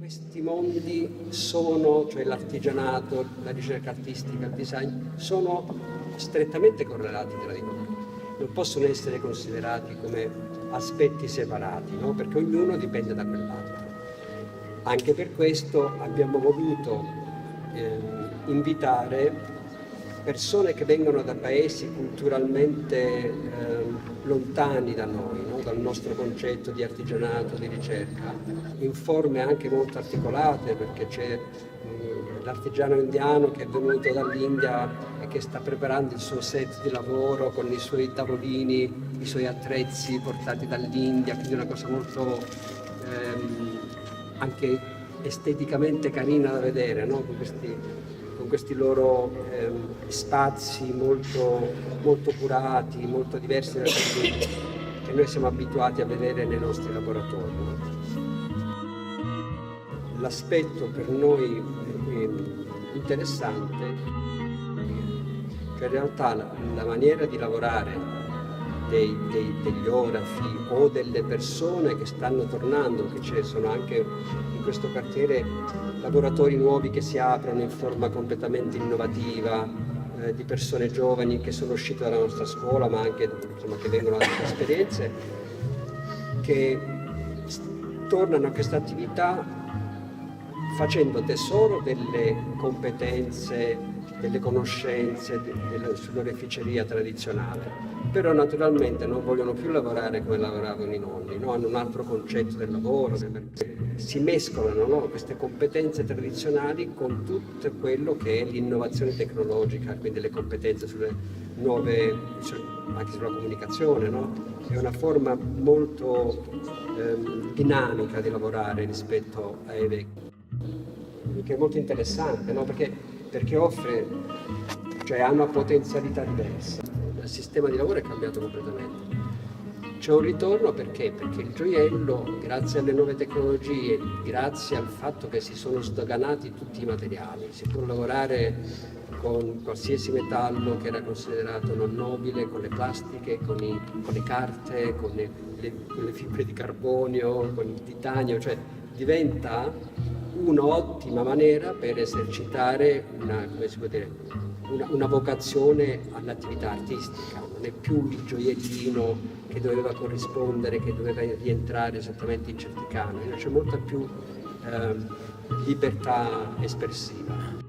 Questi mondi sono, cioè l'artigianato, la ricerca artistica, il design, sono strettamente correlati tra di loro. Non possono essere considerati come aspetti separati, no? Perché ognuno dipende da quell'altro. Anche per questo abbiamo voluto invitare persone che vengono da paesi culturalmente lontani da noi, no? Dal nostro concetto di artigianato, di ricerca, in forme anche molto articolate, perché c'è l'artigiano indiano che è venuto dall'India e che sta preparando il suo set di lavoro con i suoi tavolini, i suoi attrezzi portati dall'India, quindi una cosa molto anche esteticamente carina da vedere, no? Con questi loro spazi molto, molto curati, molto diversi da quelli che noi siamo abituati a vedere nei nostri laboratori, no? L'aspetto per noi interessante, cioè in realtà la maniera di lavorare degli orafi o delle persone che stanno tornando, che ci sono anche in questo quartiere laboratori nuovi che si aprono in forma completamente innovativa, di persone giovani che sono uscite dalla nostra scuola, ma anche insomma, che vengono da altre esperienze, che tornano a questa attività facendo tesoro delle competenze, delle conoscenze sull'oreficeria tradizionale. Però naturalmente non vogliono più lavorare come lavoravano i nonni, no? Hanno un altro concetto del lavoro, si mescolano, no? Queste competenze tradizionali con tutto quello che è l'innovazione tecnologica, quindi le competenze sulle nuove, anche sulla comunicazione, no? È una forma molto dinamica di lavorare rispetto ai vecchi, che è molto interessante, no? Perché offre, cioè ha una potenzialità diversa. Il sistema di lavoro è cambiato completamente. C'è un ritorno perché? Perché il gioiello, grazie alle nuove tecnologie, grazie al fatto che si sono sdoganati tutti i materiali, si può lavorare con qualsiasi metallo che era considerato non nobile, con le plastiche, con le carte, con le fibre di carbonio, con il titanio, cioè diventa un'ottima maniera per esercitare una vocazione all'attività artistica. Non è più il gioiellino che doveva corrispondere, che doveva rientrare esattamente in certi canoni, c'è molta più libertà espressiva.